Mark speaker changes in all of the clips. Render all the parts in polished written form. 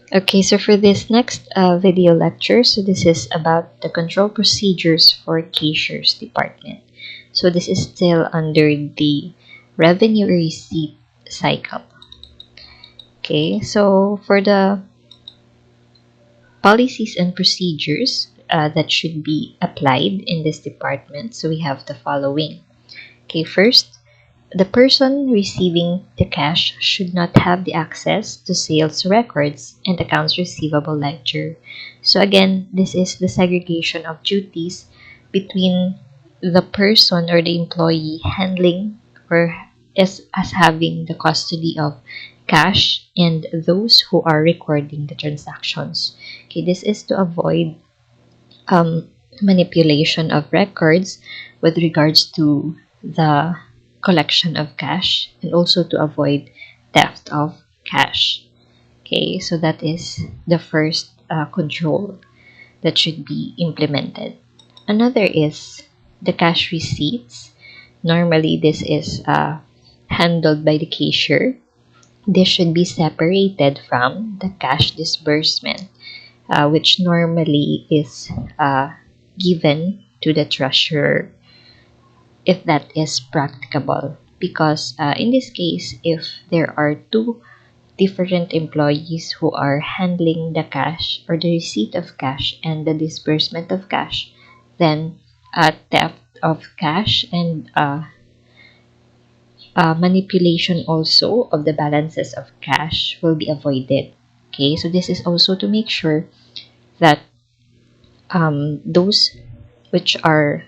Speaker 1: Okay, so for this next video lecture, so this is about the control procedures for Cashiers department. So this is still under the revenue receipt cycle. Okay, so for the policies and procedures that should be applied in this department, so we have the following. Okay, first, the person receiving the cash should not have the access to sales records and accounts receivable ledger. So again, this is the segregation of duties between the person or the employee handling or as having the custody of cash and those who are recording the transactions. Okay, this is to avoid um, manipulation of records with regards to the collection of cash and also to avoid theft of cash. Okay, so that is the first control that should be implemented. Another is the cash receipts. Normally, this is handled by the cashier. This should be separated from the cash disbursement, which normally is given to the treasurer if that is practicable. Because in this case, if there are two different employees who are handling the cash or the receipt of cash and the disbursement of cash, then theft of cash and manipulation also of the balances of cash will be avoided. Okay, so this is also to make sure that those which are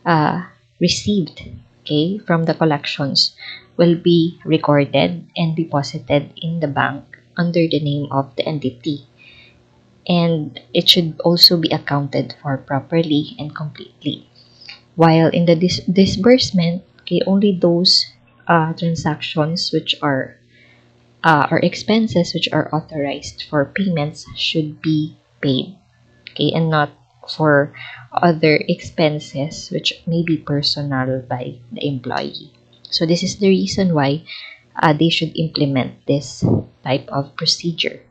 Speaker 1: uh, received, okay, from the collections will be recorded and deposited in the bank under the name of the entity, and it should also be accounted for properly and completely. While in the disbursement, okay, only those transactions which are or expenses which are authorized for payments should be paid, okay, and not for other expenses which may be personal by the employee. So this is the reason why they should implement this type of procedure.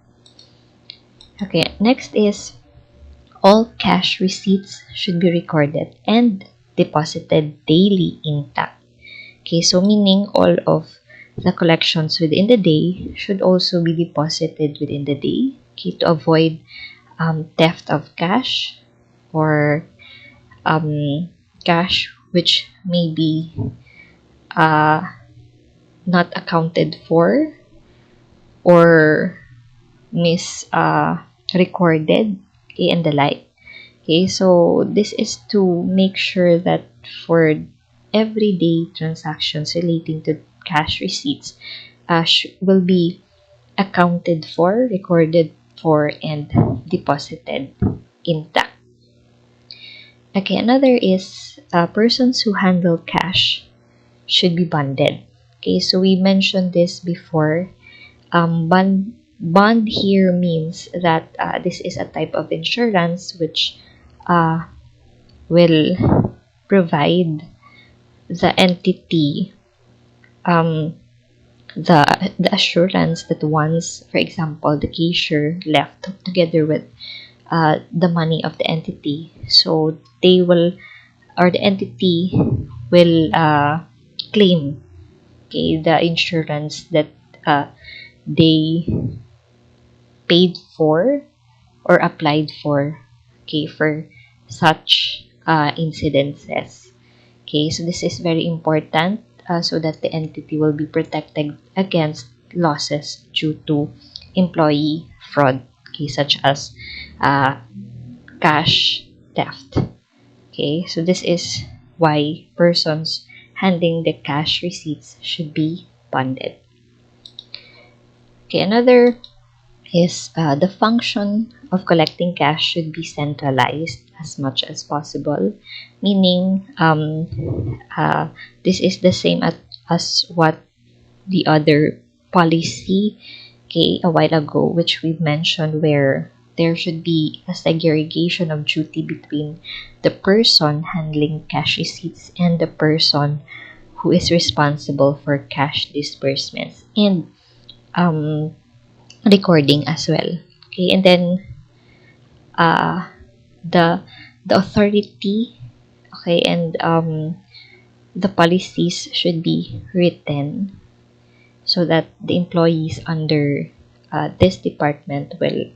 Speaker 1: Okay, next is all cash receipts should be recorded and deposited daily intact. Okay, so meaning all of the collections within the day should also be deposited within the day, okay, to avoid theft of cash or cash which may be uh, not accounted for or recorded, okay, and the like. Okay, so this is to make sure that for everyday transactions relating to cash receipts will be accounted for, recorded for, and deposited intact. Okay, another is persons who handle cash should be bonded. Okay, so we mentioned this before. Bond here means that this is a type of insurance which will provide the entity the assurance that once, for example, the cashier left together with the money of the entity, so they will or the entity will claim, okay, the insurance that they paid for or applied for, okay, for such incidences. Okay, so this is very important so that the entity will be protected against losses due to employee fraud, okay, such as uh, cash theft. Okay, so this is why persons handling the cash receipts should be bonded. Okay, another is the function of collecting cash should be centralized as much as possible, meaning this is the same as what the other policy, okay, a while ago, which we mentioned, where there should be a segregation of duty between the person handling cash receipts and the person who is responsible for cash disbursements and recording as well. Okay, and then uh, the authority, okay, and the policies should be written so that the employees under this department will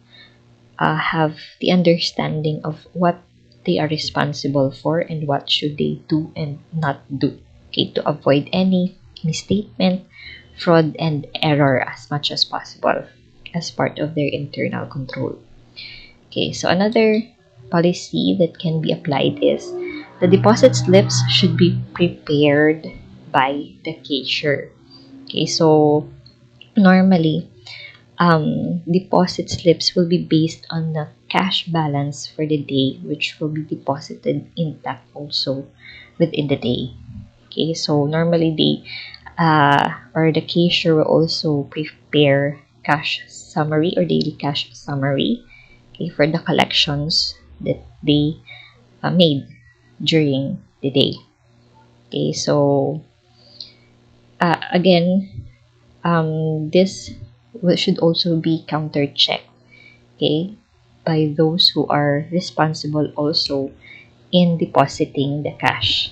Speaker 1: have the understanding of what they are responsible for and what should they do and not do, okay, to avoid any misstatement, fraud, and error as much as possible as part of their internal control. Okay, so another policy that can be applied is the deposit slips should be prepared by the cashier. Okay, so normally deposit slips will be based on the cash balance for the day, which will be deposited intact also within the day. Okay, so normally the cashier will also prepare cash summary or daily cash summary, okay, for the collections that they made during the day. Okay, so again, this should also be counter checked, okay, by those who are responsible also in depositing the cash.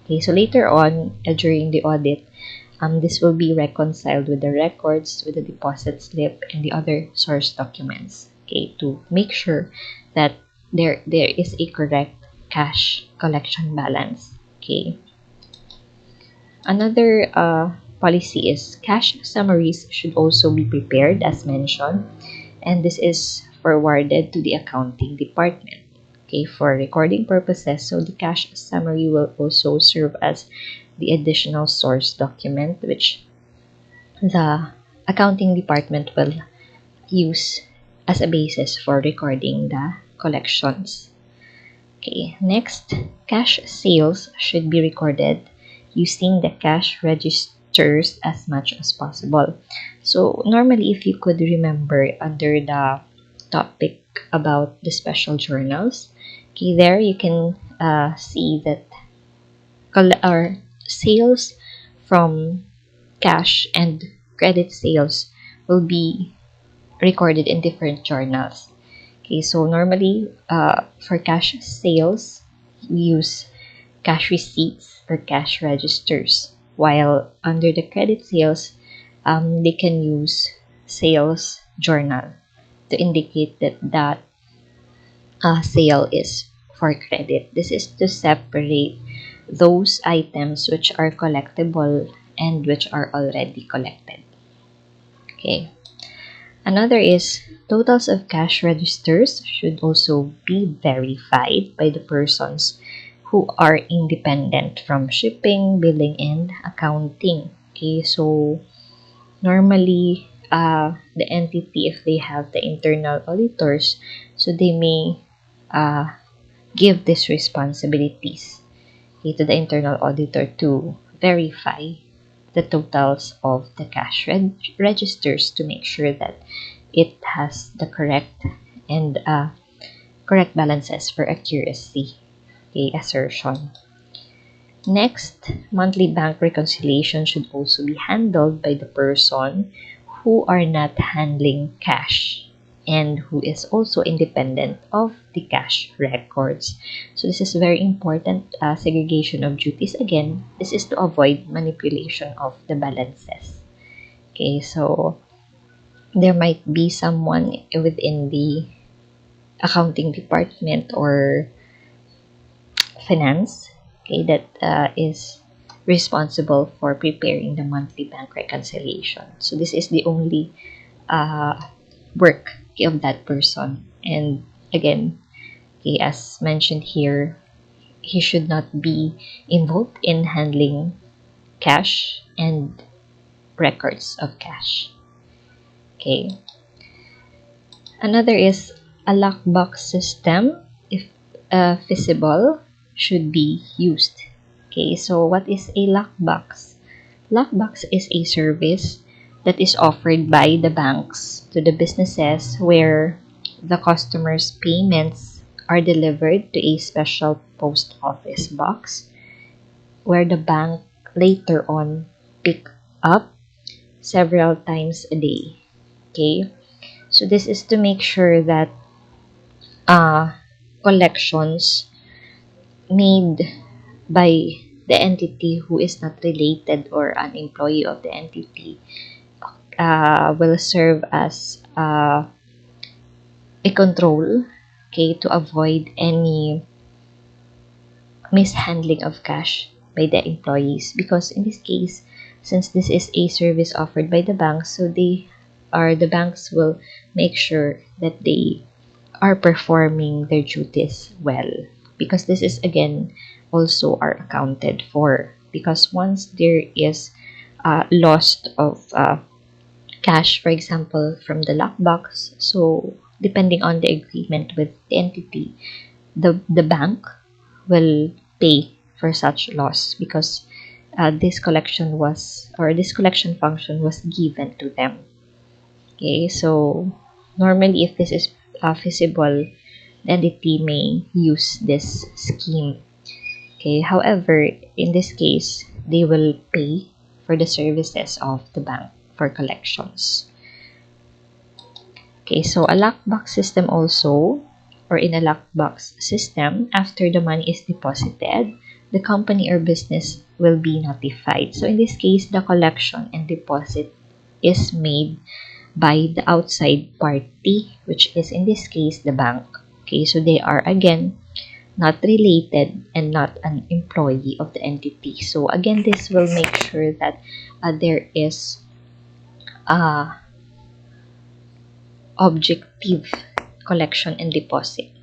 Speaker 1: Okay, so later on during the audit, this will be reconciled with the records, with the deposit slip, and the other source documents, okay, to make sure that there is a correct cash collection balance. Okay. Another policy is cash summaries should also be prepared as mentioned, and this is forwarded to the accounting department, okay, for recording purposes. So the cash summary will also serve as the additional source document which the accounting department will use as a basis for recording the collections. Okay, next, cash sales should be recorded using the cash registers as much as possible. So normally, if you could remember under the topic about the special journals, okay, there you can see that our sales from cash and credit sales will be recorded in different journals. Okay, so normally for cash sales, we use cash receipts or cash registers, while under the credit sales, they can use sales journal to indicate that sale is for credit. This is to separate those items which are collectible and which are already collected. Okay. Another is totals of cash registers should also be verified by the persons who are independent from shipping, billing, and accounting. Okay, so normally the entity, if they have the internal auditors, so they may give these responsibilities, okay, to the internal auditor to verify the totals of the cash registers to make sure that it has the correct and correct balances for accuracy, okay, assertion. Next, monthly bank reconciliation should also be handled by the person who are not handling cash and who is also independent of the cash records. So this is very important segregation of duties. Again, this is to avoid manipulation of the balances. Okay, so there might be someone within the accounting department or finance, okay, that is responsible for preparing the monthly bank reconciliation. So this is the only uh, work, okay, of that person. And again, okay, as mentioned here, he should not be involved in handling cash and records of cash. Okay. Another is a lockbox system, if feasible, should be used. Okay, so what is a lockbox? Lockbox is a service that is offered by the banks to the businesses where the customers' payments are delivered to a special post office box where the bank later on pick up several times a day. Okay, So this is to make sure that uh, collections made by the entity who is not related or an employee of the entity will serve as a control, okay, to avoid any mishandling of cash by the employees. Because in this case, since this is a service offered by the banks, so the banks will make sure that they are performing their duties well, because this is again also are accounted for, because once there is loss of cash, for example, from the lockbox, so depending on the agreement with the entity, the bank will pay for such loss, because this collection function was given to them. Okay, so normally if this is feasible, the entity may use this scheme. Okay, however, in this case, they will pay for the services of the bank for collections. Okay, so a lockbox system also, or in a lockbox system, after the money is deposited, the company or business will be notified. So in this case, the collection and deposit is made by the outside party, which is in this case the bank. Okay, so they are again not related and not an employee of the entity. So again, this will make sure that there is objective collection and deposit.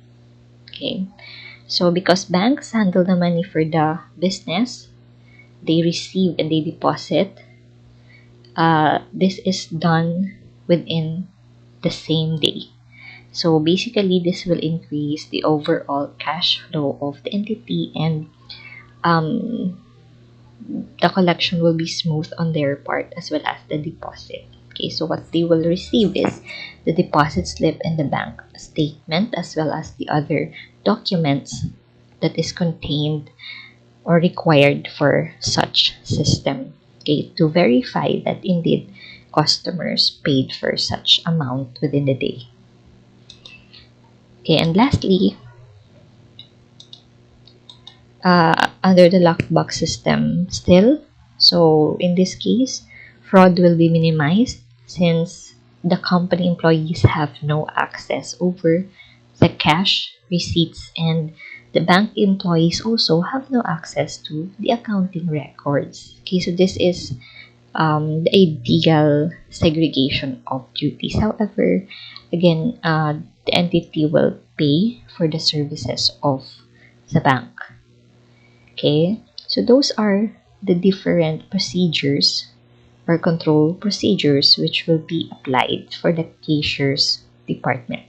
Speaker 1: Okay, so because banks handle the money for the business, they receive and they deposit. This is done within the same day. So basically, this will increase the overall cash flow of the entity, and um, the collection will be smooth on their part as well as the deposit. Okay, so what they will receive is the deposit slip and the bank statement, as well as the other documents that is contained or required for such system. Okay, to verify that indeed customers paid for such amount within the day. Okay, and lastly, under the lockbox system still. So in this case, fraud will be minimized since the company employees have no access over the cash receipts, and the bank employees also have no access to the accounting records. Okay, so this is the ideal segregation of duties. However, again, the entity will pay for the services of the bank. Okay, so those are the different procedures or control procedures which will be applied for the cashiers department.